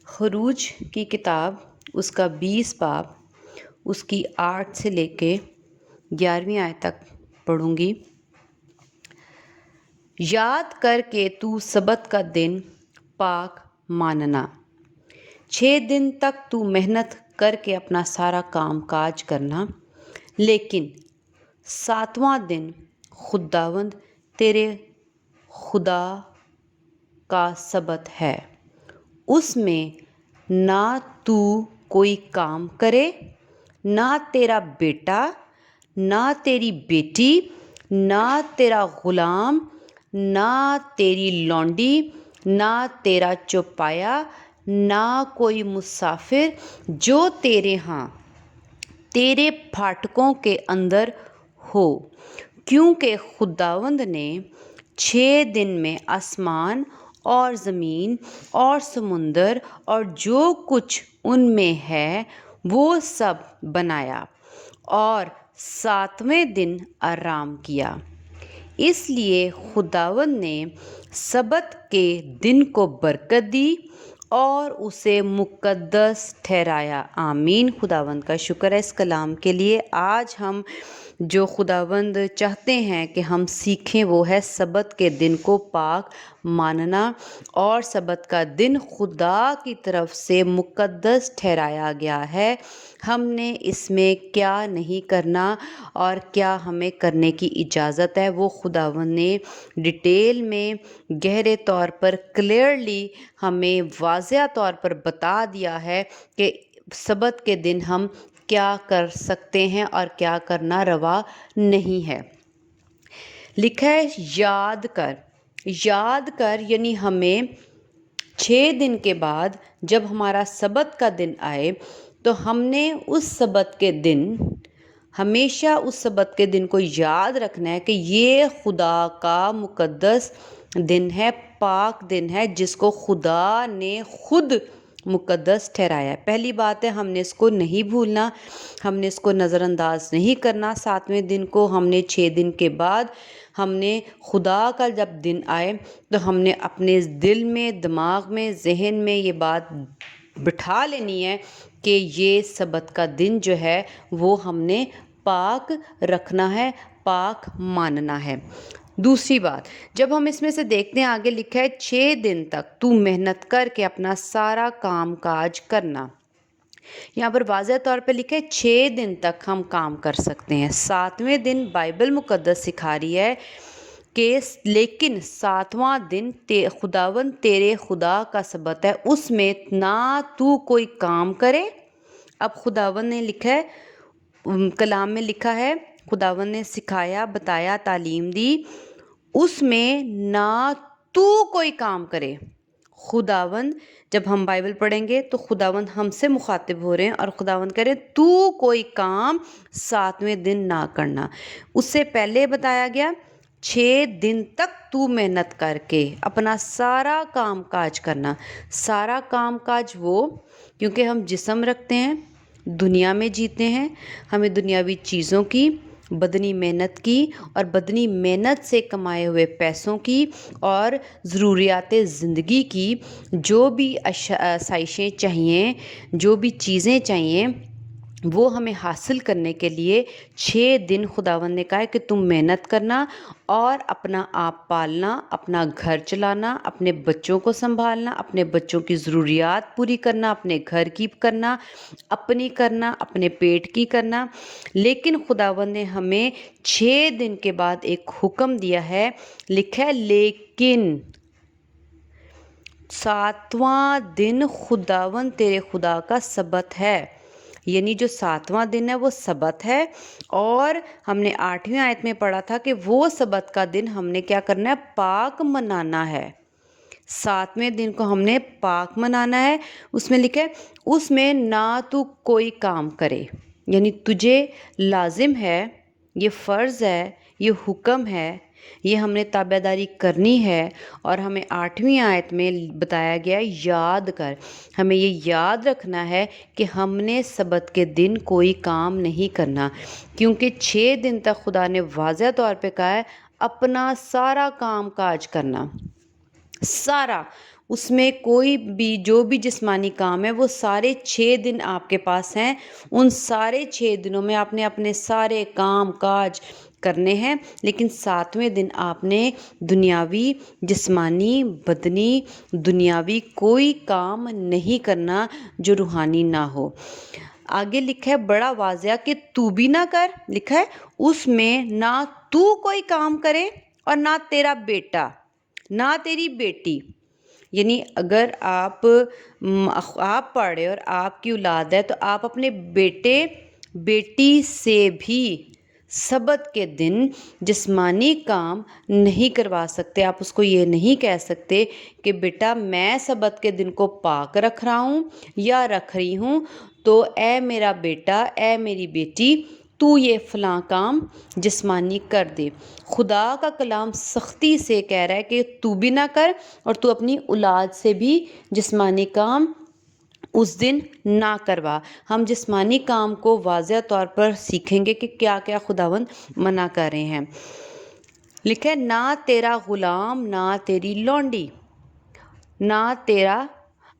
خروج کی کتاب اس کا 20 باب اس کی 8 سے لے کے 11ویں آیت تک پڑھوں گی۔ یاد کر کے تو سبت کا دن پاک ماننا، 6 دن تک تو محنت کر کے اپنا سارا کام کاج کرنا، لیکن 7واں دن خداوند تیرے خدا کا سبت ہے، اس میں نہ تو کوئی کام کرے، نہ تیرا بیٹا، نہ تیری بیٹی، نہ تیرا غلام، نہ تیری لونڈی، نہ تیرا چوپایا، نہ کوئی مسافر جو تیرے ہاں تیرے پھاٹکوں کے اندر ہو، کیونکہ خداوند نے 6 دن میں آسمان اور زمین اور سمندر اور جو کچھ ان میں ہے وہ سب بنایا، اور 7ویں دن آرام کیا۔ اس لیے خداوند نے سبت کے دن کو برکت دی اور اسے مقدس ٹھہرایا۔ آمین۔ خداوند کا شکر ہے اس کلام کے لیے۔ آج ہم جو خداوند چاہتے ہیں کہ ہم سیکھیں وہ ہے سبت کے دن کو پاک ماننا، اور سبت کا دن خدا کی طرف سے مقدس ٹھہرایا گیا ہے۔ ہم نے اس میں کیا نہیں کرنا اور کیا ہمیں کرنے کی اجازت ہے، وہ خداوند نے ڈیٹیل میں گہرے طور پر کلیئرلی ہمیں واضح طور پر بتا دیا ہے کہ سبت کے دن ہم کیا کر سکتے ہیں اور کیا کرنا روا نہیں ہے۔ لکھا ہے یاد کر۔ یاد کر یعنی ہمیں 6 دن کے بعد جب ہمارا سبت کا دن آئے تو ہم نے اس سبت کے دن ہمیشہ اس سبت کے دن کو یاد رکھنا ہے کہ یہ خدا کا مقدس دن ہے، پاک دن ہے، جس کو خدا نے خود مقدس ٹھہرایا ہے۔ پہلی بات ہے ہم نے اس کو نہیں بھولنا، ہم نے اس کو نظر انداز نہیں کرنا۔ 7ویں دن کو ہم نے 6 دن کے بعد ہم نے خدا کا جب دن آئے تو ہم نے اپنے دل میں، دماغ میں، ذہن میں یہ بات بٹھا لینی ہے کہ یہ سبت کا دن جو ہے وہ ہم نے پاک رکھنا ہے، پاک ماننا ہے۔ دوسری بات، جب ہم اس میں سے دیکھتے ہیں آگے لکھا ہے 6 دن تک تو محنت کر کے اپنا سارا کام کاج کرنا۔ یہاں پر واضح طور پہ لکھا ہے 6 دن تک ہم کام کر سکتے ہیں۔ 7ویں دن بائبل مقدس سکھا رہی ہے کہ لیکن 7واں دن خداوند تیرے خدا کا سبت ہے، اس میں نہ تو کوئی کام کرے۔ اب خداوند نے لکھا ہے، کلام میں لکھا ہے، خداوند نے سکھایا، بتایا، تعلیم دی، اس میں نہ تو کوئی کام کرے۔ خداوند، جب ہم بائبل پڑھیں گے تو خداوند ہم سے مخاطب ہو رہے ہیں اور خداوند کہہ رہے ہیں تو کوئی کام 7ویں دن نہ کرنا۔ اس سے پہلے بتایا گیا 6 دن تک تو محنت کر کے اپنا سارا کام کاج کرنا۔ سارا کام کاج وہ، کیونکہ ہم جسم رکھتے ہیں، دنیا میں جیتے ہیں، ہمیں دنیاوی چیزوں کی، بدنی محنت کی اور بدنی محنت سے کمائے ہوئے پیسوں کی اور ضروریات زندگی کی جو بھی آسائشیں چاہیے، جو بھی چیزیں چاہیے، وہ ہمیں حاصل کرنے کے لیے 6 دن خداوند نے کہا ہے کہ تم محنت کرنا اور اپنا آپ پالنا، اپنا گھر چلانا، اپنے بچوں کو سنبھالنا، اپنے بچوں کی ضروریات پوری کرنا، اپنے گھر کی کرنا، اپنی کرنا، اپنے پیٹ کی کرنا۔ لیکن خداوند نے ہمیں 6 دن کے بعد ایک حکم دیا ہے، لکھا ہے لیکن 7واں دن خداوند تیرے خدا کا سبت ہے، یعنی جو 7واں دن ہے وہ سبت ہے۔ اور ہم نے 8ویں آیت میں پڑھا تھا کہ وہ سبت کا دن ہم نے کیا کرنا ہے، پاک منانا ہے۔ 7ویں دن کو ہم نے پاک منانا ہے۔ اس میں لکھا ہے اس میں نہ تو کوئی کام کرے، یعنی تجھے لازم ہے، یہ فرض ہے، یہ حکم ہے، یہ ہم نے تابعداری کرنی ہے۔ اور ہمیں 8ویں آیت میں بتایا گیا یاد کر، ہمیں یہ یاد رکھنا ہے کہ ہم نے سبت کے دن کوئی کام نہیں کرنا، کیونکہ 6 دن تک خدا نے واضح طور پہ کہا ہے اپنا سارا کام کاج کرنا، سارا۔ اس میں کوئی بھی جو بھی جسمانی کام ہے وہ سارے 6 دن آپ کے پاس ہیں، ان سارے 6 دنوں میں آپ نے اپنے سارے کام کاج کرنے ہیں، لیکن 7ویں دن آپ نے دنیاوی جسمانی بدنی دنیاوی کوئی کام نہیں کرنا جو روحانی نہ ہو۔ آگے لکھا ہے بڑا واضح کہ تو بھی نہ کر، لکھا ہے اس میں نہ تو کوئی کام کرے اور نہ تیرا بیٹا نہ تیری بیٹی، یعنی اگر آپ پڑھ رہے اور آپ کی اولاد ہے تو آپ اپنے بیٹے بیٹی سے بھی سبت کے دن جسمانی کام نہیں کروا سکتے۔ آپ اس کو یہ نہیں کہہ سکتے کہ بیٹا میں سبت کے دن کو پاک رکھ رہا ہوں یا رکھ رہی ہوں، تو اے میرا بیٹا اے میری بیٹی تو یہ فلاں کام جسمانی کر دے۔ خدا کا کلام سختی سے کہہ رہا ہے کہ تو بھی نہ کر اور تو اپنی اولاد سے بھی جسمانی کام اس دن نہ کروا۔ ہم جسمانی کام کو واضح طور پر سیکھیں گے کہ کیا کیا خداوند منع کر رہے ہیں۔ لکھا ہے نہ تیرا غلام نہ تیری لونڈی، نہ تیرا،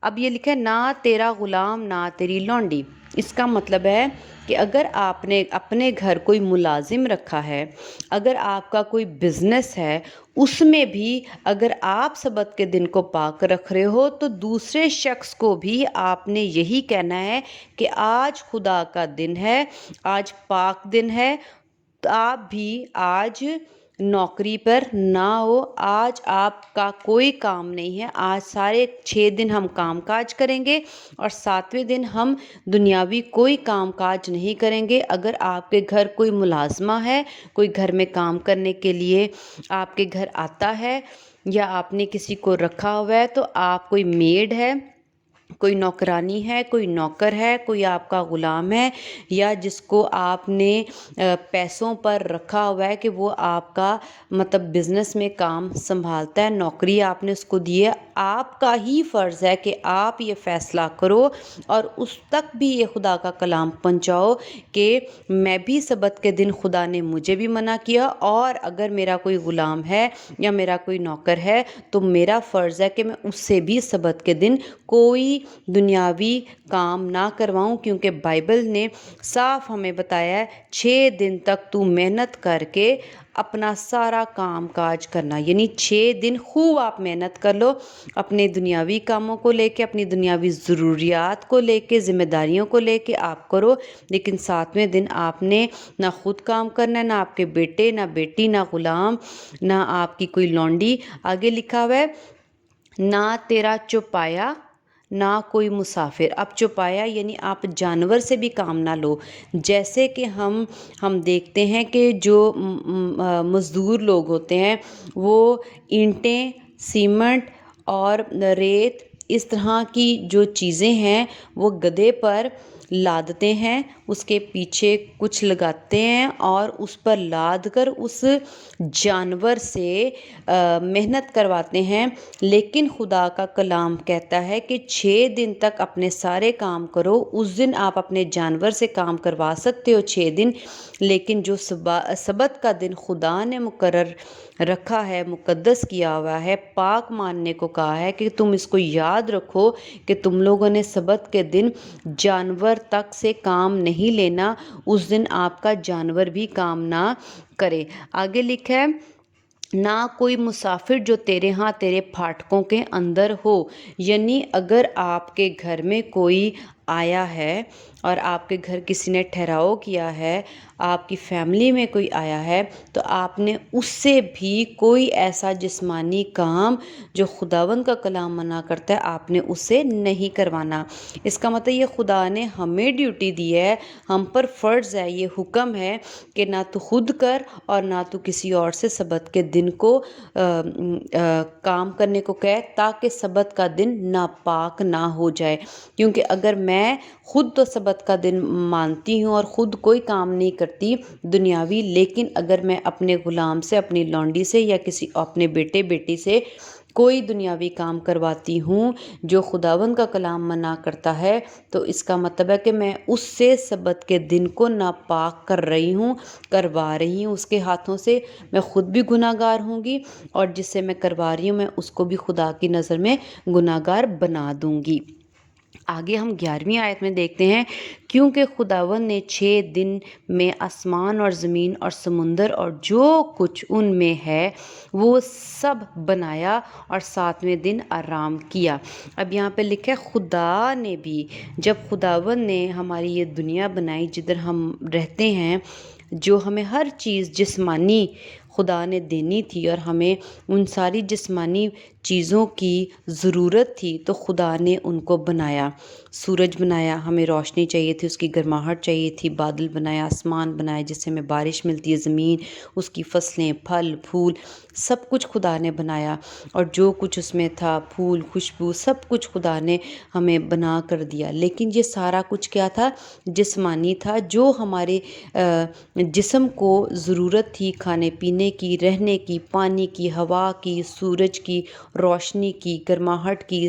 اب یہ لکھا ہے نہ تیرا غلام نہ تیری لونڈی۔ اس کا مطلب ہے کہ اگر آپ نے اپنے گھر کوئی ملازم رکھا ہے، اگر آپ کا کوئی بزنس ہے، اس میں بھی اگر آپ سبت کے دن کو پاک رکھ رہے ہو تو دوسرے شخص کو بھی آپ نے یہی کہنا ہے کہ آج خدا کا دن ہے، آج پاک دن ہے، تو آپ بھی آج نوکری پر نہ ہو، آج آپ کا کوئی کام نہیں ہے، آج سارے 6 دن ہم کام کاج کریں گے اور 7ویں دن ہم دنیاوی کوئی کام کاج نہیں کریں گے۔ اگر آپ کے گھر کوئی ملازمہ ہے، کوئی گھر میں کام کرنے کے لیے آپ کے گھر آتا ہے یا آپ نے کسی کو رکھا ہوا ہے، تو آپ کوئی میڈ ہے، کوئی نوکرانی ہے، کوئی نوکر ہے، کوئی آپ کا غلام ہے، یا جس کو آپ نے پیسوں پر رکھا ہوا ہے کہ وہ آپ کا مطلب بزنس میں کام سنبھالتا ہے، نوکری آپ نے اس کو دی ہے، آپ کا ہی فرض ہے کہ آپ یہ فیصلہ کرو اور اس تک بھی یہ خدا کا کلام پہنچاؤ کہ میں بھی سبت کے دن خدا نے مجھے بھی منع کیا، اور اگر میرا کوئی غلام ہے یا میرا کوئی نوکر ہے تو میرا فرض ہے کہ میں اس سے بھی سبت کے دن کوئی دنیاوی کام نہ کرواؤں، کیونکہ بائبل نے صاف ہمیں بتایا ہے 6 دن تک تو محنت کر کے اپنا سارا کام کاج کرنا، یعنی 6 دن خوب آپ محنت کر لو اپنے دنیاوی کاموں کو لے کے، اپنی دنیاوی ضروریات کو لے کے، ذمہ داریوں کو لے کے آپ کرو، لیکن 7ویں دن آپ نے نہ خود کام کرنا ہے، نہ آپ کے بیٹے، نہ بیٹی، نہ غلام، نہ آپ کی کوئی لونڈی۔ آگے لکھا ہوا ہے نہ تیرا چوپایا نہ کوئی مسافر۔ اب چوپایا یعنی آپ جانور سے بھی کام نہ لو، جیسے کہ ہم دیکھتے ہیں کہ جو مزدور لوگ ہوتے ہیں وہ اینٹیں، سیمنٹ اور ریت اس طرح کی جو چیزیں ہیں وہ گدھے پر لادتے ہیں، اس کے پیچھے کچھ لگاتے ہیں اور اس پر لاد کر اس جانور سے محنت کرواتے ہیں، لیکن خدا کا کلام کہتا ہے کہ 6 دن تک اپنے سارے کام کرو، اس دن آپ اپنے جانور سے کام کروا سکتے ہو 6 دن، لیکن جو سبت کا دن خدا نے مقرر رکھا ہے، مقدس کیا ہوا ہے، پاک ماننے کو کہا ہے کہ تم اس کو یاد رکھو کہ تم لوگوں نے سبت کے دن جانور تک سے کام نہیں لینا، اس دن آپ کا جانور بھی کام نہ کرے۔ آگے لکھا ہے نہ کوئی مسافر جو تیرے ہاں تیرے پھاٹکوں کے اندر ہو، یعنی اگر آپ کے گھر میں کوئی آیا ہے اور آپ کے گھر کسی نے ٹھہراؤ کیا ہے، آپ کی فیملی میں کوئی آیا ہے، تو آپ نے اس سے بھی کوئی ایسا جسمانی کام جو خداوند کا کلام منع کرتا ہے آپ نے اسے نہیں کروانا۔ اس کا مطلب یہ خدا نے ہمیں ڈیوٹی دی ہے، ہم پر فرض ہے، یہ حکم ہے کہ نہ تو خود کر اور نہ تو کسی اور سے سبت کے دن کو کام کرنے کو کہے، تاکہ سبت کا دن ناپاک نہ ہو جائے، کیونکہ اگر میں خود تو سبت کا دن مانتی ہوں اور خود کوئی کام نہیں کرتی دنیاوی، لیکن اگر میں اپنے غلام سے، اپنی لونڈی سے یا کسی اپنے بیٹے بیٹی سے کوئی دنیاوی کام کرواتی ہوں جو خداوند کا کلام منع کرتا ہے تو اس کا مطلب ہے کہ میں اس سے سبت کے دن کو ناپاک کروا رہی ہوں اس کے ہاتھوں سے. میں خود بھی گناہ گار ہوں گی اور جس سے میں کروا رہی ہوں میں اس کو بھی خدا کی نظر میں گناہ گار بنا دوں گی. آگے ہم 11ویں آیت میں دیکھتے ہیں، کیونکہ خداوند نے 6 دن میں آسمان اور زمین اور سمندر اور جو کچھ ان میں ہے وہ سب بنایا اور 7ویں دن آرام کیا. اب یہاں پہ لکھا ہے خدا نے بھی. جب خداوند نے ہماری یہ دنیا بنائی جدھر ہم رہتے ہیں، جو ہمیں ہر چیز جسمانی خدا نے دینی تھی اور ہمیں ان ساری جسمانی چیزوں کی ضرورت تھی، تو خدا نے ان کو بنایا. سورج بنایا، ہمیں روشنی چاہیے تھی، اس کی گرماہٹ چاہیے تھی. بادل بنایا، آسمان بنایا جس سے ہمیں بارش ملتی ہے، زمین، اس کی فصلیں، پھل پھول، سب کچھ خدا نے بنایا. اور جو کچھ اس میں تھا، پھول، خوشبو، سب کچھ خدا نے ہمیں بنا کر دیا. لیکن یہ سارا کچھ کیا تھا؟ جسمانی تھا. جو ہمارے جسم کو ضرورت تھی کھانے پینے کی، رہنے کی، پانی کی، ہوا کی، سورج کی روشنی کی، گرماہٹ کی،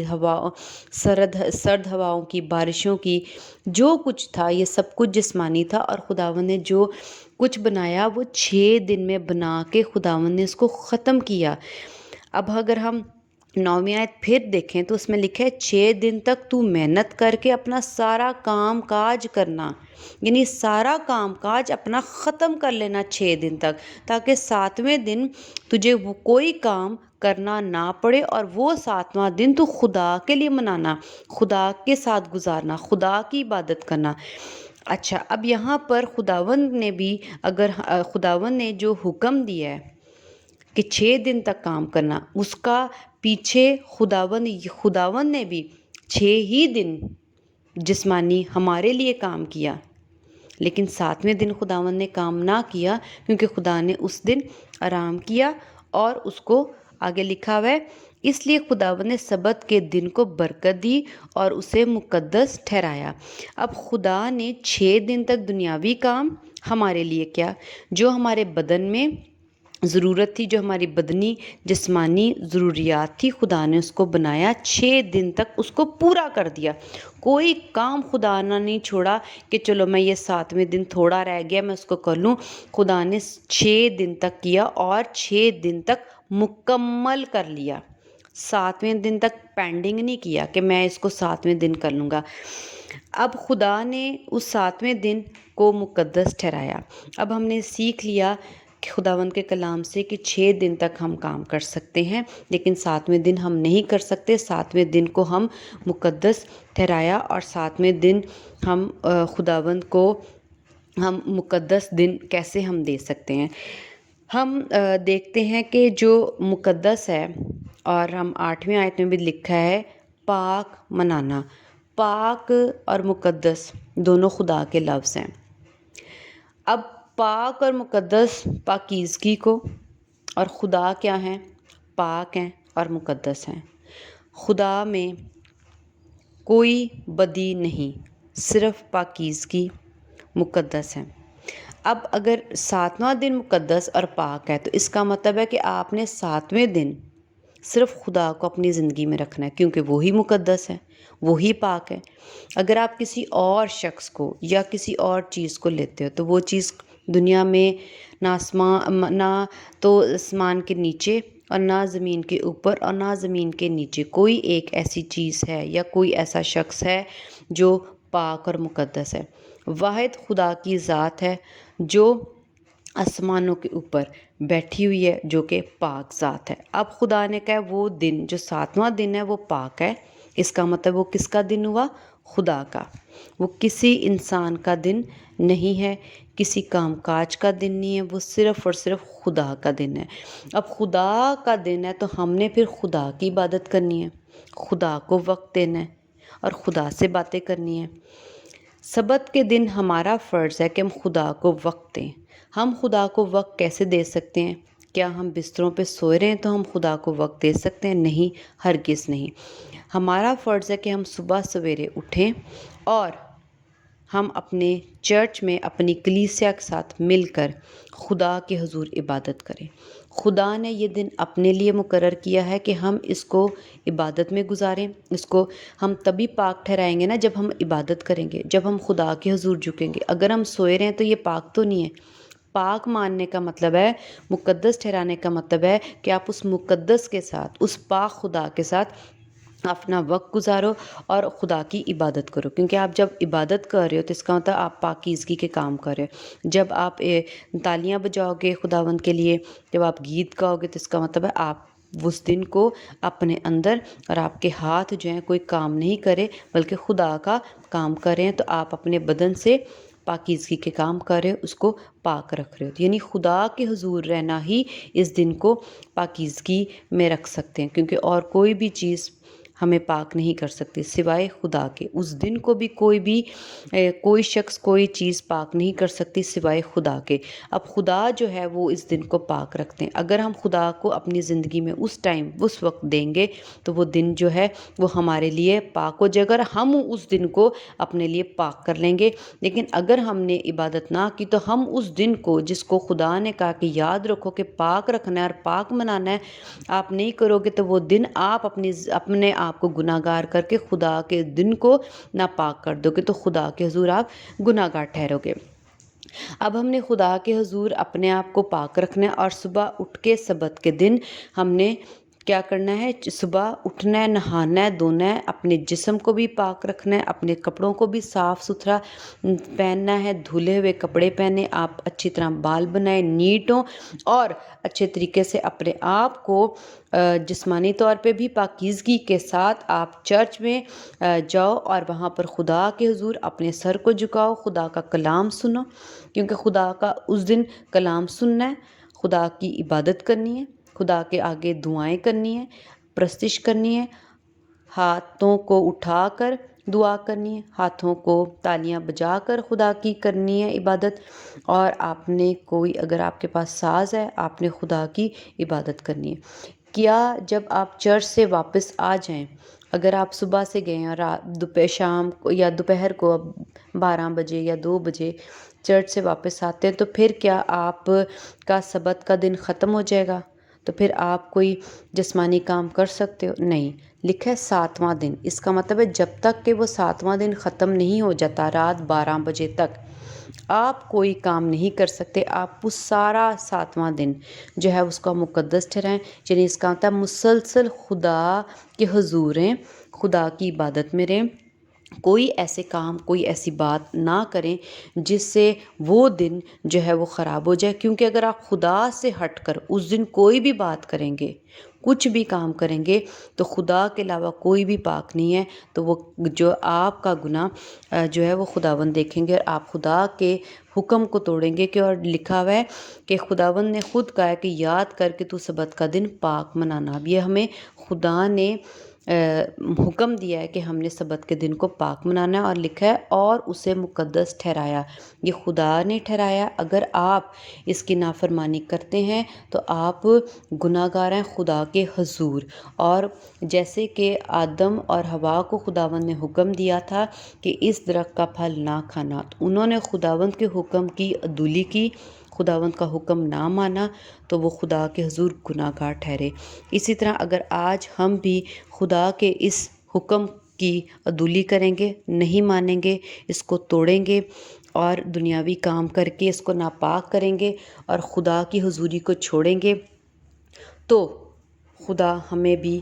سرد ہواؤں کی، بارشوں کی، جو کچھ تھا یہ سب کچھ جسمانی تھا. اور خداوند نے جو کچھ بنایا وہ 6 دن میں بنا کے خداوند نے اس کو ختم کیا. اب اگر ہم 9ویں آیت پھر دیکھیں تو اس میں لکھا ہے 6 دن تک تو محنت کر کے اپنا سارا کام کاج کرنا، یعنی سارا کام کاج اپنا ختم کر لینا 6 دن تک، تاکہ 7ویں دن تجھے وہ کوئی کام کرنا نہ پڑے اور وہ 7واں دن تو خدا کے لیے منانا، خدا کے ساتھ گزارنا، خدا کی عبادت کرنا. اچھا، اب یہاں پر خداوند نے بھی، اگر خداوند نے جو حکم دیا ہے کہ 6 دن تک کام کرنا، اس کا پیچھے خداوند نے بھی 6 ہی دن جسمانی ہمارے لیے کام کیا، لیکن 7ویں دن خداوند نے کام نہ کیا کیونکہ خدا نے اس دن آرام کیا. اور اس کو آگے لکھا ہوا ہے، اس لیے خداوند نے سبت کے دن کو برکت دی اور اسے مقدس ٹھہرایا. اب خدا نے 6 دن تک دنیاوی کام ہمارے لیے کیا، جو ہمارے بدن میں ضرورت تھی، جو ہماری بدنی جسمانی ضروریات تھی، خدا نے اس کو بنایا. 6 دن تک اس کو پورا کر دیا. کوئی کام خدا نے نہیں چھوڑا کہ چلو میں یہ 7ویں دن تھوڑا رہ گیا میں اس کو کر لوں. خدا نے 6 دن تک کیا اور 6 دن تک مکمل کر لیا. 7ویں دن تک پینڈنگ نہیں کیا کہ میں اس کو 7ویں دن کر لوں گا. اب خدا نے اس 7ویں دن کو مقدس ٹھہرایا. اب ہم نے سیکھ لیا کہ خداوند کے کلام سے کہ 6 دن تک ہم کام کر سکتے ہیں، لیکن 7ویں دن ہم نہیں کر سکتے. 7ویں دن کو ہم مقدس ٹھہرایا اور 7ویں دن ہم خداوند کو ہم مقدس دن کیسے ہم دے سکتے ہیں. ہم دیکھتے ہیں کہ جو مقدس ہے، اور ہم 8ویں آیت میں بھی لکھا ہے پاک منانا. پاک اور مقدس دونوں خدا کے لفظ ہیں. اب پاک اور مقدس پاکیزگی کو، اور خدا کیا ہیں؟ پاک ہیں اور مقدس ہیں. خدا میں کوئی بدی نہیں، صرف پاکیزگی، مقدس ہے. اب اگر 7واں دن مقدس اور پاک ہے تو اس کا مطلب ہے کہ آپ نے 7ویں دن صرف خدا کو اپنی زندگی میں رکھنا ہے، کیونکہ وہی مقدس ہے، وہی پاک ہے. اگر آپ کسی اور شخص کو یا کسی اور چیز کو لیتے ہو تو وہ چیز دنیا میں نہ تو آسمان کے نیچے اور نہ زمین کے اوپر اور نہ زمین کے نیچے کوئی ایک ایسی چیز ہے یا کوئی ایسا شخص ہے جو پاک اور مقدس ہے. واحد خدا کی ذات ہے جو آسمانوں کے اوپر بیٹھی ہوئی ہے، جو کہ پاک ذات ہے. اب خدا نے کہا وہ دن جو 7واں دن ہے وہ پاک ہے. اس کا مطلب وہ کس کا دن ہوا؟ خدا کا. وہ کسی انسان کا دن نہیں ہے، کسی کام کاج کا دن نہیں ہے، وہ صرف اور صرف خدا کا دن ہے. اب خدا کا دن ہے تو ہم نے پھر خدا کی عبادت کرنی ہے، خدا کو وقت دینا ہے اور خدا سے باتیں کرنی ہے. سبت کے دن ہمارا فرض ہے کہ ہم خدا کو وقت دیں. ہم خدا کو وقت کیسے دے سکتے ہیں؟ کیا ہم بستروں پہ سوئے رہے ہیں تو ہم خدا کو وقت دے سکتے ہیں؟ نہیں، ہرگز نہیں. ہمارا فرض ہے کہ ہم صبح سویرے اٹھیں اور ہم اپنے چرچ میں اپنی کلیسیا کے ساتھ مل کر خدا کے حضور عبادت کریں، خدا نے یہ دن اپنے لیے مقرر کیا ہے کہ ہم اس کو عبادت میں گزاریں. اس کو ہم تبھی پاک ٹھہرائیں گے نا جب ہم عبادت کریں گے، جب ہم خدا کے حضور جھکیں گے. اگر ہم سوئے رہیں تو یہ پاک تو نہیں ہے. پاک ماننے کا مطلب ہے، مقدس ٹھہرانے کا مطلب ہے کہ آپ اس مقدس کے ساتھ، اس پاک خدا کے ساتھ اپنا وقت گزارو اور خدا کی عبادت کرو. کیونکہ آپ جب عبادت کر رہے ہو تو اس کا مطلب آپ پاکیزگی کے کام کر رہے ہو. جب آپ تالیاں بجاؤ گے خداوند کے لیے، جب آپ گیت گاؤ گے تو اس کا مطلب ہے آپ اس دن کو اپنے اندر، اور آپ کے ہاتھ جو ہیں کوئی کام نہیں کرے بلکہ خدا کا کام کر رہے ہیں، تو آپ اپنے بدن سے پاکیزگی کے کام کر رہے ہو، اس کو پاک رکھ رہے ہو. یعنی خدا کے حضور رہنا ہی اس دن کو پاکیزگی میں رکھ سکتے ہیں، کیونکہ اور کوئی بھی چیز ہمیں پاک نہیں کر سکتی سوائے خدا کے. اس دن کو بھی کوئی شخص کوئی چیز پاک نہیں کر سکتی سوائے خدا کے. اب خدا جو ہے وہ اس دن کو پاک رکھتے ہیں. اگر ہم خدا کو اپنی زندگی میں اس وقت دیں گے تو وہ دن جو ہے وہ ہمارے لیے پاک ہو جائے گا، اور ہم اس دن کو اپنے لیے پاک کر لیں گے. لیکن اگر ہم نے عبادت نہ کی تو ہم اس دن کو، جس کو خدا نے کہا کہ یاد رکھو کہ پاک رکھنا ہے اور پاک منانا ہے، آپ نہیں کرو گے تو وہ دن آپ اپنے آپ کو گناہ گار کر کے خدا کے دن کو ناپاک کر دو گے، تو خدا کے حضور آپ گناہ گار ٹھہرو گے. اب ہم نے خدا کے حضور اپنے آپ کو پاک رکھنا ہے، اور صبح اٹھ کے سبت کے دن ہم نے کیا کرنا ہے؟ صبح اٹھنا ہے، نہانا ہے، دھونا ہے، اپنے جسم کو بھی پاک رکھنا ہے، اپنے کپڑوں کو بھی صاف ستھرا پہننا ہے، دھلے ہوئے کپڑے پہنے، آپ اچھی طرح بال بنائیں، نیٹ ہوں، اور اچھے طریقے سے اپنے آپ کو جسمانی طور پہ بھی پاکیزگی کے ساتھ آپ چرچ میں جاؤ، اور وہاں پر خدا کے حضور اپنے سر کو جھکاؤ، خدا کا کلام سنو. کیونکہ خدا کا اس دن کلام سننا ہے، خدا کی عبادت کرنی ہے، خدا کے آگے دعائیں کرنی ہے، پرستش کرنی ہے، ہاتھوں کو اٹھا کر دعا کرنی ہے، ہاتھوں کو تالیاں بجا کر خدا کی کرنی ہے عبادت. اور آپ نے اگر آپ کے پاس ساز ہے، آپ نے خدا کی عبادت کرنی ہے. کیا جب آپ چرچ سے واپس آ جائیں، اگر آپ صبح سے گئے ہیں اور شام کو یا دوپہر کو 12 بجے یا 2 بجے چرچ سے واپس آتے ہیں، تو پھر کیا آپ کا سبت کا دن ختم ہو جائے گا؟ تو پھر آپ کوئی جسمانی کام کر سکتے ہو؟ نہیں. لکھا ہے 7واں دن. اس کا مطلب ہے جب تک کہ وہ 7واں دن ختم نہیں ہو جاتا رات 12 بجے تک آپ کوئی کام نہیں کر سکتے. آپ اس سارا 7واں دن جو ہے اس کا مقدس ٹھہرائیں. یعنی اس کا مطلب مسلسل خدا کے حضور رہیں، خدا کی عبادت میں رہیں، کوئی ایسے کام، کوئی ایسی بات نہ کریں جس سے وہ دن جو ہے وہ خراب ہو جائے. کیونکہ اگر آپ خدا سے ہٹ کر اس دن کوئی بھی بات کریں گے، کچھ بھی کام کریں گے، تو خدا کے علاوہ کوئی بھی پاک نہیں ہے. تو وہ جو آپ کا گناہ جو ہے وہ خداوند دیکھیں گے، اور آپ خدا کے حکم کو توڑیں گے. کہ اور لکھا ہوا ہے کہ خداوند نے خود کہا ہے کہ یاد کر کے تو سبت کا دن پاک منانا. اب یہ ہمیں خدا نے حکم دیا ہے کہ ہم نے سبت کے دن کو پاک منانا ہے. اور لکھا ہے اور اسے مقدس ٹھہرایا. یہ خدا نے ٹھہرایا. اگر آپ اس کی نافرمانی کرتے ہیں تو آپ گناہ گار ہیں خدا کے حضور. اور جیسے کہ آدم اور حوا کو خداوند نے حکم دیا تھا کہ اس درخت کا پھل نہ کھانا، تو انہوں نے خداوند کے حکم کی عدولی کی، خداوند کا حکم نہ مانا، تو وہ خدا کے حضور گناہ گار ٹھہرے. اسی طرح اگر آج ہم بھی خدا کے اس حکم کی عدولی کریں گے، نہیں مانیں گے، اس کو توڑیں گے، اور دنیاوی کام کر کے اس کو ناپاک کریں گے، اور خدا کی حضوری کو چھوڑیں گے، تو خدا ہمیں بھی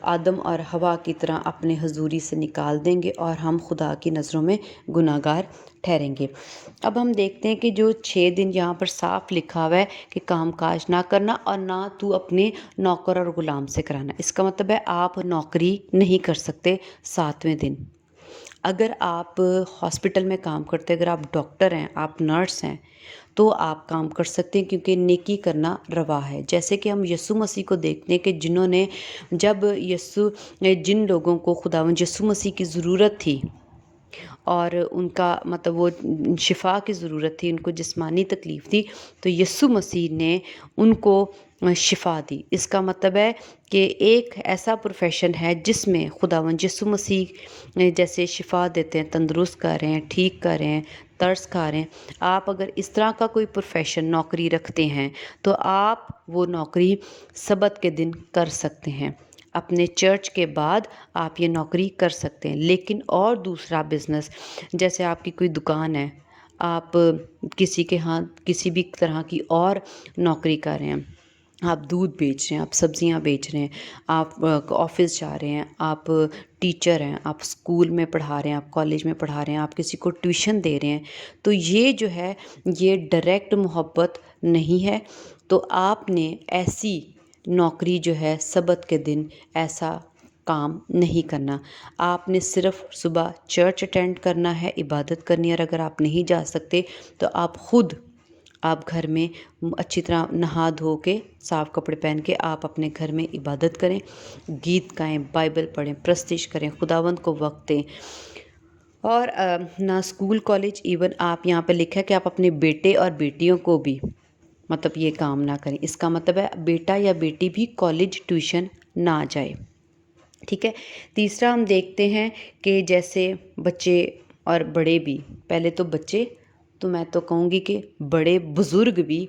آدم اور حوا کی طرح اپنے حضوری سے نکال دیں گے، اور ہم خدا کی نظروں میں گناہ گار ٹھہریں گے. اب ہم دیکھتے ہیں کہ جو 6 دن یہاں پر صاف لکھا ہوا ہے کہ کام کاج نہ کرنا، اور نہ تو اپنے نوکر اور غلام سے کرانا. اس کا مطلب ہے آپ نوکری نہیں کر سکتے 7ویں دن. اگر آپ ہاسپٹل میں کام کرتے، اگر آپ ڈاکٹر ہیں، آپ نرس ہیں، تو آپ کام کر سکتے ہیں، کیونکہ نیکی کرنا روا ہے. جیسے کہ ہم یسوع مسیح کو دیکھتے ہیں کہ جنہوں نے جن لوگوں کو خداوند یسوع مسیح کی ضرورت تھی، اور ان کا وہ شفا کی ضرورت تھی، ان کو جسمانی تکلیف تھی، تو یسوع مسیح نے ان کو شفا دی۔ اس کا مطلب ہے کہ ایک ایسا پروفیشن ہے جس میں خداوند یسوع مسیح جیسے شفا دیتے ہیں، تندرست کر رہے ہیں، ٹھیک کر رہے ہیں، ترس کھا رہے ہیں۔ آپ اگر اس طرح کا کوئی پروفیشن نوکری رکھتے ہیں تو آپ وہ نوکری سبت کے دن کر سکتے ہیں۔ اپنے چرچ کے بعد آپ یہ نوکری کر سکتے ہیں۔ لیکن اور دوسرا بزنس، جیسے آپ کی کوئی دکان ہے، آپ کسی کے ہاں کسی بھی طرح کی اور نوکری کر رہے ہیں، آپ دودھ بیچ رہے ہیں، آپ سبزیاں بیچ رہے ہیں، آپ آفس جا رہے ہیں، آپ ٹیچر ہیں، آپ اسکول میں پڑھا رہے ہیں، آپ کالج میں پڑھا رہے ہیں، آپ کسی کو ٹیوشن دے رہے ہیں، تو یہ جو ہے یہ ڈائریکٹ محبت نہیں ہے۔ تو آپ نے ایسی نوکری جو ہے سبت کے دن ایسا کام نہیں کرنا۔ آپ نے صرف صبح چرچ اٹینڈ کرنا ہے، عبادت کرنی ہے، اور اگر آپ نہیں جا سکتے تو آپ گھر میں اچھی طرح نہا دھو کے صاف کپڑے پہن کے آپ اپنے گھر میں عبادت کریں، گیت گائیں، بائبل پڑھیں، پرستش کریں، خداوند کو وقت دیں۔ اور نہ اسکول کالج، ایون آپ یہاں پہ لکھا ہے کہ آپ اپنے بیٹے اور بیٹیوں کو بھی مطلب یہ کام نہ کریں۔ اس کا مطلب ہے بیٹا یا بیٹی بھی کالج ٹیوشن نہ جائے، ٹھیک ہے۔ تیسرا ہم دیکھتے ہیں کہ جیسے بچے اور بڑے بھی، پہلے تو بچے، تو میں تو کہوں گی کہ بڑے بزرگ بھی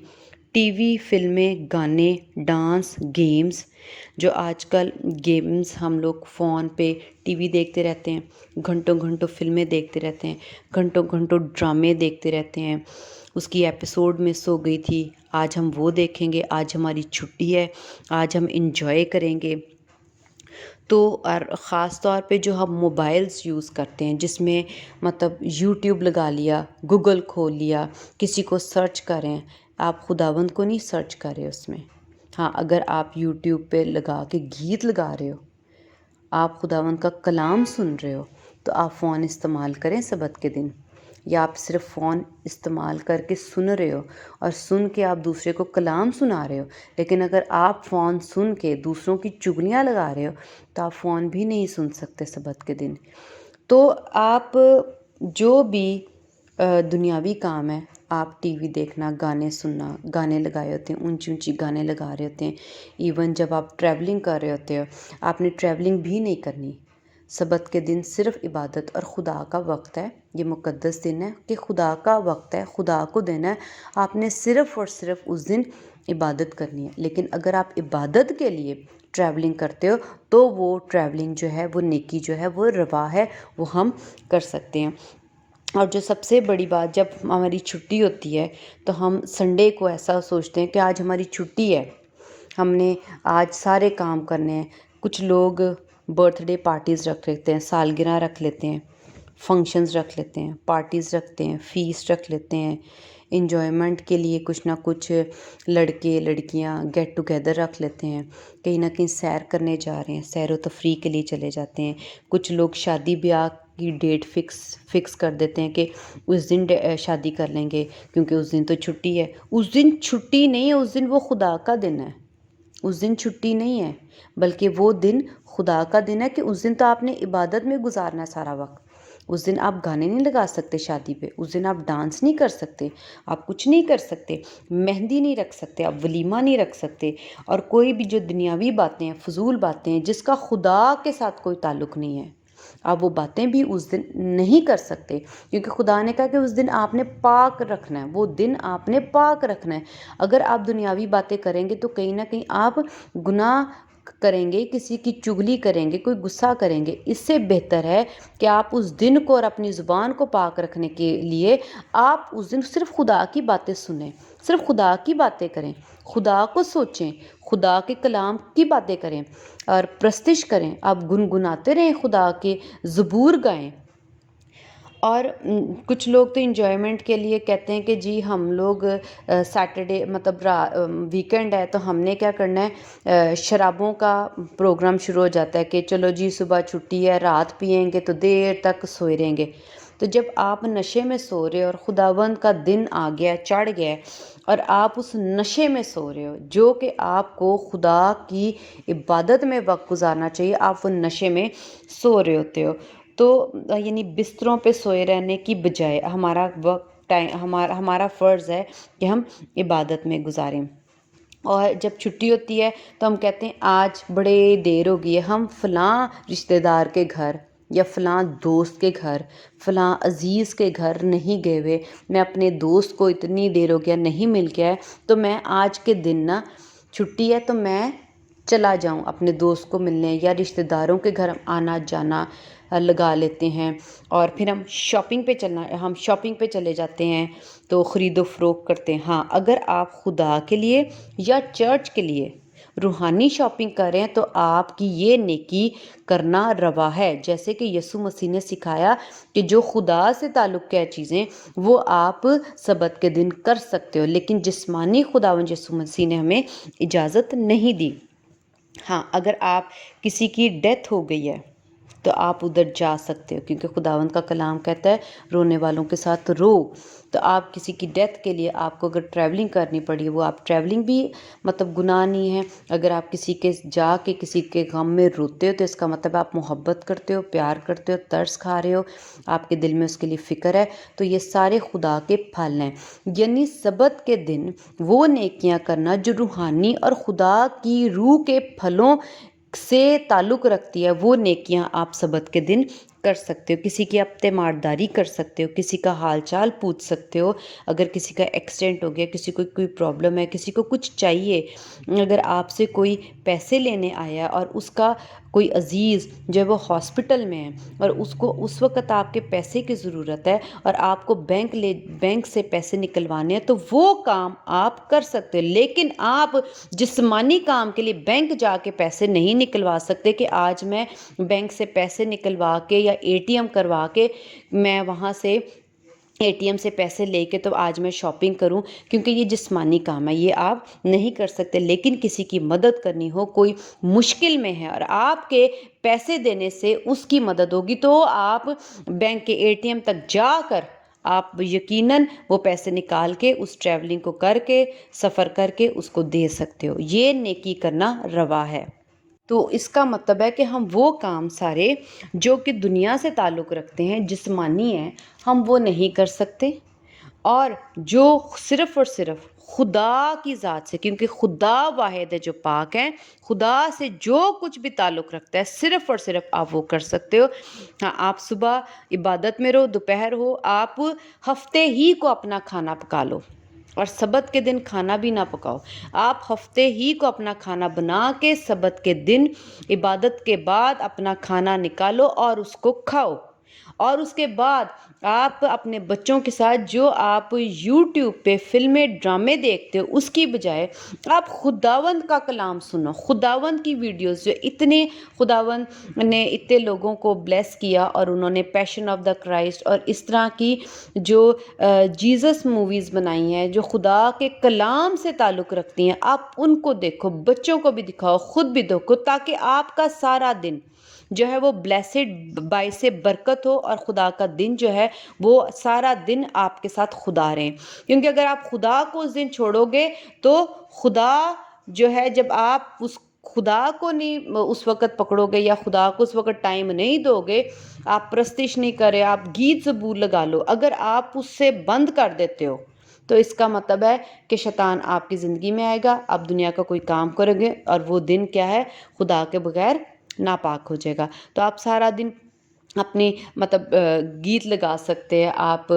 ٹی وی، فلمیں، گانے، ڈانس، گیمز، جو آج کل گیمز ہم لوگ فون پہ ٹی وی دیکھتے رہتے ہیں، گھنٹوں گھنٹوں فلمیں دیکھتے رہتے ہیں، گھنٹوں گھنٹوں ڈرامے دیکھتے رہتے ہیں۔ اس کی ایپیسوڈ مس ہو گئی تھی، آج ہم وہ دیکھیں گے، آج ہماری چھٹی ہے، آج ہم انجوائے کریں گے۔ تو اور خاص طور پہ جو ہم موبائلز یوز کرتے ہیں، جس میں مطلب یوٹیوب لگا لیا، گوگل کھول لیا، کسی کو سرچ کریں، آپ خداوند کو نہیں سرچ کر رہے اس میں۔ ہاں، اگر آپ یوٹیوب پہ لگا کے گیت لگا رہے ہو، آپ خداوند کا کلام سن رہے ہو، تو آپ فون استعمال کریں سبت کے دن۔ یا آپ صرف فون استعمال کر کے سن رہے ہو اور سن کے آپ دوسرے کو کلام سنا رہے ہو، لیکن اگر آپ فون سن کے دوسروں کی چغلیاں لگا رہے ہو تو آپ فون بھی نہیں سن سکتے سبت کے دن۔ تو آپ جو بھی دنیاوی کام ہے، آپ ٹی وی دیکھنا، گانے سننا، گانے لگائے ہوتے ہیں، اونچی اونچی گانے لگا رہے ہوتے ہیں، ایون جب آپ ٹریولنگ کر رہے ہوتے ہو، آپ نے ٹریولنگ بھی نہیں کرنی۔ سبت کے دن صرف عبادت اور خدا کا وقت ہے، یہ مقدس دن ہے کہ خدا کا وقت ہے، خدا کو دینا ہے۔ آپ نے صرف اور صرف اس دن عبادت کرنی ہے۔ لیکن اگر آپ عبادت کے لیے ٹریولنگ کرتے ہو تو وہ ٹریولنگ جو ہے، وہ نیکی جو ہے، وہ روا ہے، وہ ہم کر سکتے ہیں۔ اور جو سب سے بڑی بات، جب ہماری چھٹی ہوتی ہے تو ہم سنڈے کو ایسا سوچتے ہیں کہ آج ہماری چھٹی ہے، ہم نے آج سارے کام کرنے ہیں۔ کچھ لوگ برتھ ڈے پارٹیز رکھ لیتے ہیں، سالگرہ رکھ لیتے ہیں، فنکشنز رکھ لیتے ہیں، پارٹیز رکھتے ہیں، فیسٹ رکھ لیتے ہیں، انجوائمنٹ کے لیے کچھ نہ کچھ لڑکے لڑکیاں گیٹ ٹوگیدر رکھ لیتے ہیں، کہیں نہ کہیں سیر کرنے جا رہے ہیں، سیر و تفریح کے لیے چلے جاتے ہیں۔ کچھ لوگ شادی بیاہ کی ڈیٹ فکس کر دیتے ہیں کہ اس دن شادی کر لیں گے کیونکہ اس دن تو چھٹی ہے۔ اس دن چھٹی نہیں ہے، اس دن وہ خدا کا دن ہے۔ اس دن چھٹی نہیں ہے، بلکہ وہ دن خدا کا دن ہے کہ اس دن تو آپ نے عبادت میں گزارنا ہے سارا وقت۔ اس دن آپ گانے نہیں لگا سکتے شادی پہ، اس دن آپ ڈانس نہیں کر سکتے، آپ کچھ نہیں کر سکتے، مہندی نہیں رکھ سکتے، آپ ولیمہ نہیں رکھ سکتے، اور کوئی بھی جو دنیاوی باتیں ہیں، فضول باتیں ہیں، جس کا خدا کے ساتھ کوئی تعلق نہیں ہے، آپ وہ باتیں بھی اس دن نہیں کر سکتے، کیونکہ خدا نے کہا کہ اس دن آپ نے پاک رکھنا ہے، وہ دن آپ نے پاک رکھنا ہے۔ اگر آپ دنیاوی باتیں کریں گے تو کہیں نہ کہیں آپ گناہ کریں گے، کسی کی چغلی کریں گے، کوئی غصہ کریں گے۔ اس سے بہتر ہے کہ آپ اس دن کو اور اپنی زبان کو پاک رکھنے کے لیے آپ اس دن صرف خدا کی باتیں سنیں، صرف خدا کی باتیں کریں، خدا کو سوچیں، خدا کے کلام کی باتیں کریں اور پرستش کریں۔ آپ گنگناتے رہیں، خدا کے زبور گائیں۔ اور کچھ لوگ تو انجوائمنٹ کے لیے کہتے ہیں کہ جی ہم لوگ سیٹرڈے مطلب ویکینڈ ہے تو ہم نے کیا کرنا ہے، شرابوں کا پروگرام شروع ہو جاتا ہے کہ چلو جی صبح چھٹی ہے، رات پئیں گے تو دیر تک سوئے رہیں گے۔ تو جب آپ نشے میں سو رہے ہو اور خداوند کا دن آ گیا، چڑھ گیا، اور آپ اس نشے میں سو رہے ہو جو کہ آپ کو خدا کی عبادت میں وقت گزارنا چاہیے، آپ وہ نشے میں سو رہے ہوتے ہو، تو یعنی بستروں پہ سوئے رہنے کی بجائے ہمارا وقت ہمارا فرض ہے کہ ہم عبادت میں گزاریں۔ اور جب چھٹی ہوتی ہے تو ہم کہتے ہیں آج بڑے دیر ہو گئی ہے، ہم فلاں رشتہ دار کے گھر یا فلاں دوست کے گھر، فلاں عزیز کے گھر نہیں گئے ہوئے، میں اپنے دوست کو اتنی دیر ہو گیا نہیں مل کے آئے، تو میں آج کے دن نا چھٹی ہے تو میں چلا جاؤں اپنے دوست کو ملنے، یا رشتہ داروں کے گھر آنا جانا لگا لیتے ہیں، اور پھر ہم شاپنگ پہ چلے جاتے ہیں تو خرید و فروخت کرتے ہیں۔ ہاں، اگر آپ خدا کے لیے یا چرچ کے لیے روحانی شاپنگ کر رہے ہیں تو آپ کی یہ نیکی کرنا روا ہے، جیسے کہ یسوع مسیح نے سکھایا کہ جو خدا سے تعلق ہے چیزیں وہ آپ سبت کے دن کر سکتے ہو، لیکن جسمانی خداوند یسوع مسیح نے ہمیں اجازت نہیں دی۔ ہاں، اگر آپ کسی کی ڈیتھ ہو گئی ہے تو آپ ادھر جا سکتے ہو، کیونکہ خداوند کا کلام کہتا ہے رونے والوں کے ساتھ رو۔ تو آپ کسی کی ڈیتھ کے لیے آپ کو اگر ٹریولنگ کرنی پڑی ہے، وہ آپ ٹریولنگ بھی مطلب گناہ نہیں ہے۔ اگر آپ کسی کے جا کے کسی کے غم میں روتے ہو تو اس کا مطلب آپ محبت کرتے ہو، پیار کرتے ہو، ترس کھا رہے ہو، آپ کے دل میں اس کے لیے فکر ہے، تو یہ سارے خدا کے پھل ہیں۔ یعنی سبت کے دن وہ نیکیاں کرنا جو روحانی اور خدا کی روح کے پھلوں سے تعلق رکھتی ہے، وہ نیکیاں آپ سبت کے دن کر سکتے ہو۔ کسی کی آپ تیمارداری کر سکتے ہو، کسی کا حال چال پوچھ سکتے ہو، اگر کسی کا ایکسیڈنٹ ہو گیا، کسی کو کوئی پرابلم ہے، کسی کو کچھ چاہیے، اگر آپ سے کوئی پیسے لینے آیا اور اس کا کوئی عزیز جو ہے وہ ہاسپٹل میں ہے اور اس کو اس وقت آپ کے پیسے کی ضرورت ہے اور آپ کو بینک سے پیسے نکلوانے ہیں، تو وہ کام آپ کر سکتے ہو۔ لیکن آپ جسمانی کام کے لیے بینک جا کے پیسے نہیں نکلوا سکتے کہ آج میں بینک سے پیسے نکلوا کے یا اے ٹی ایم کروا کے میں وہاں سے اے ٹی ایم سے پیسے لے کے تو آج میں شاپنگ کروں، کیونکہ یہ جسمانی کام ہے، یہ آپ نہیں کر سکتے۔ لیکن کسی کی مدد کرنی ہو، کوئی مشکل میں ہے اور آپ کے پیسے دینے سے اس کی مدد ہوگی، تو آپ بینک کے اے ٹی ایم تک جا کر آپ یقیناً وہ پیسے نکال کے اس ٹریولنگ کو کر کے سفر کر کے اس کو دے سکتے ہو۔ یہ نیکی کرنا روا ہے۔ تو اس کا مطلب ہے کہ ہم وہ کام سارے جو کہ دنیا سے تعلق رکھتے ہیں، جسمانی ہیں، ہم وہ نہیں کر سکتے، اور جو صرف اور صرف خدا کی ذات سے، کیونکہ خدا واحد ہے جو پاک ہے، خدا سے جو کچھ بھی تعلق رکھتا ہے صرف اور صرف آپ وہ کر سکتے ہو۔ ہاں، آپ صبح عبادت میں رہو، دوپہر ہو، آپ ہفتے ہی کو اپنا کھانا پکا لو اور سبت کے دن کھانا بھی نہ پکاؤ۔ آپ ہفتے ہی کو اپنا کھانا بنا کے سبت کے دن عبادت کے بعد اپنا کھانا نکالو اور اس کو کھاؤ، اور اس کے بعد آپ اپنے بچوں کے ساتھ جو آپ یوٹیوب پہ فلمیں ڈرامے دیکھتے ہو اس کی بجائے آپ خداوند کا کلام سنو، خداوند کی ویڈیوز جو اتنے خداوند نے اتنے لوگوں کو بلیس کیا، اور انہوں نے پیشن آف دا کرائسٹ اور اس طرح کی جو جیزس موویز بنائی ہیں جو خدا کے کلام سے تعلق رکھتی ہیں، آپ ان کو دیکھو، بچوں کو بھی دکھاؤ، خود بھی دیکھو، تاکہ آپ کا سارا دن جو ہے وہ بلیسڈ باعث برکت ہو، اور خدا کا دن جو ہے وہ سارا دن آپ کے ساتھ خدا رہیں۔ کیونکہ اگر آپ خدا کو اس دن چھوڑو گے تو خدا جو ہے، جب آپ اس خدا کو نہیں اس وقت پکڑو گے یا خدا کو اس وقت ٹائم نہیں دو گے، آپ پرستش نہیں کرے، آپ گیت زبور لگا لو، اگر آپ اس سے بند کر دیتے ہو تو اس کا مطلب ہے کہ شیطان آپ کی زندگی میں آئے گا، آپ دنیا کا کوئی کام کرو گے اور وہ دن کیا ہے، خدا کے بغیر ناپاک ہو جائے گا۔ تو آپ سارا دن اپنی مطلب گیت لگا سکتے ہیں، آپ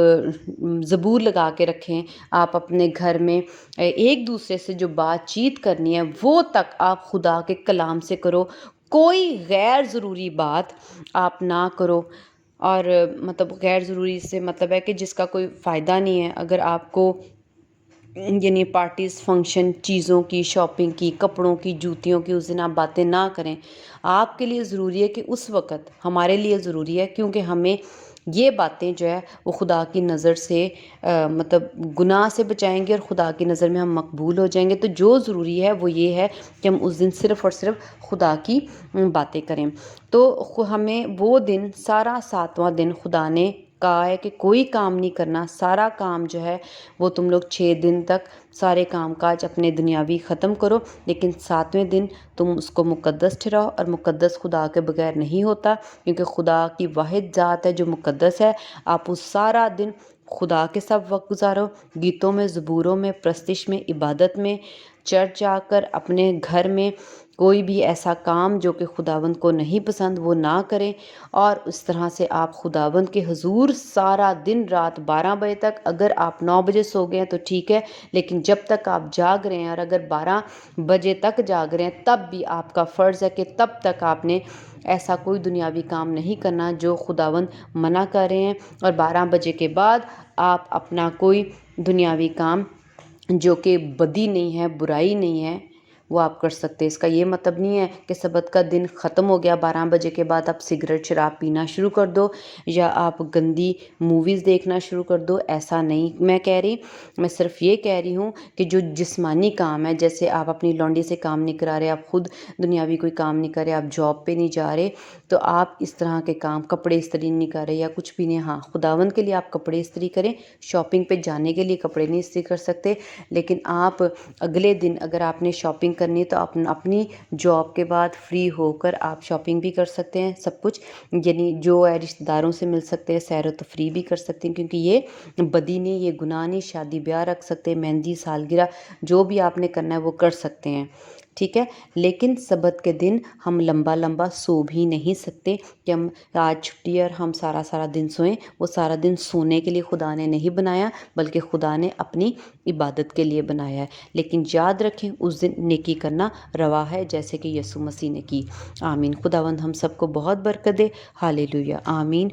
زبور لگا کے رکھیں، آپ اپنے گھر میں ایک دوسرے سے جو بات چیت کرنی ہے وہ تک آپ خدا کے کلام سے کرو، کوئی غیر ضروری بات آپ نہ کرو۔ اور مطلب غیر ضروری سے مطلب ہے کہ جس کا کوئی فائدہ نہیں ہے۔ اگر آپ کو یعنی پارٹیز، فنکشن، چیزوں کی، شاپنگ کی، کپڑوں کی، جوتیوں کی، اس دن آپ باتیں نہ کریں۔ آپ کے لیے ضروری ہے کہ اس وقت ہمارے لیے ضروری ہے، کیونکہ ہمیں یہ باتیں جو ہے وہ خدا کی نظر سے مطلب گناہ سے بچائیں گے، اور خدا کی نظر میں ہم مقبول ہو جائیں گے۔ تو جو ضروری ہے وہ یہ ہے کہ ہم اس دن صرف اور صرف خدا کی باتیں کریں۔ تو ہمیں وہ دن، سارا 7واں دن خدا نے کہا ہے کہ کوئی کام نہیں کرنا، سارا کام جو ہے وہ تم لوگ 6 دن تک سارے کام کاج اپنے دنیاوی ختم کرو، لیکن 7ویں دن تم اس کو مقدس ٹھہراؤ، اور مقدس خدا کے بغیر نہیں ہوتا، کیونکہ خدا کی واحد ذات ہے جو مقدس ہے۔ آپ اس سارا دن خدا کے ساتھ وقت گزارو، گیتوں میں، زبوروں میں، پرستش میں، عبادت میں، چرچ جا کر اپنے گھر میں کوئی بھی ایسا کام جو کہ خداوند کو نہیں پسند وہ نہ کریں، اور اس طرح سے آپ خداوند کے حضور سارا دن رات 12 بجے تک، اگر آپ 9 بجے سو گئے ہیں تو ٹھیک ہے، لیکن جب تک آپ جاگ رہے ہیں، اور اگر 12 بجے تک جاگ رہے ہیں، تب بھی آپ کا فرض ہے کہ تب تک آپ نے ایسا کوئی دنیاوی کام نہیں کرنا جو خداوند منع کر رہے ہیں، اور 12 بجے کے بعد آپ اپنا کوئی دنیاوی کام جو کہ بدی نہیں ہے، برائی نہیں ہے، وہ آپ کر سکتے ہیں۔ اس کا یہ مطلب نہیں ہے کہ سبت کا دن ختم ہو گیا، 12 بجے کے بعد آپ سگریٹ شراب پینا شروع کر دو یا آپ گندی موویز دیکھنا شروع کر دو، ایسا نہیں میں کہہ رہی۔ میں صرف یہ کہہ رہی ہوں کہ جو جسمانی کام ہے، جیسے آپ اپنی لونڈی سے کام نہیں کرا رہے، آپ خود دنیاوی کوئی کام نہیں کر رہے، آپ جاب پہ نہیں جا رہے، تو آپ اس طرح کے کام، کپڑے استری نہیں کر رہے یا کچھ بھی نہیں، ہاں خداوند کے لیے آپ کپڑے استری کریں، شاپنگ پہ جانے کے لیے کپڑے نہیں استری کر سکتے، لیکن آپ اگلے دن اگر آپ نے شاپنگ کرنی ہے تو اپنی جاب کے بعد فری ہو کر آپ شاپنگ بھی کر سکتے ہیں، سب کچھ یعنی جو ہے رشتہ داروں سے مل سکتے ہیں، سیر و تفریح بھی کر سکتے ہیں، کیونکہ یہ بدی نہیں، یہ گناہ نہیں، شادی بیاہ رکھ سکتے ہیں، مہندی، سالگرہ، جو بھی آپ نے کرنا ہے وہ کر سکتے ہیں، ٹھیک ہے۔ لیکن سبت کے دن ہم لمبا لمبا سو بھی نہیں سکتے کہ ہم آج چھٹی ہے اور ہم سارا دن سوئیں، وہ سارا دن سونے کے لیے خدا نے نہیں بنایا، بلکہ خدا نے اپنی عبادت کے لیے بنایا ہے۔ لیکن یاد رکھیں اس دن نیکی کرنا روا ہے، جیسے کہ یسوع مسیح نے کی۔ آمین۔ خداوند ہم سب کو بہت برکت دے۔ ہالےلویا، آمین۔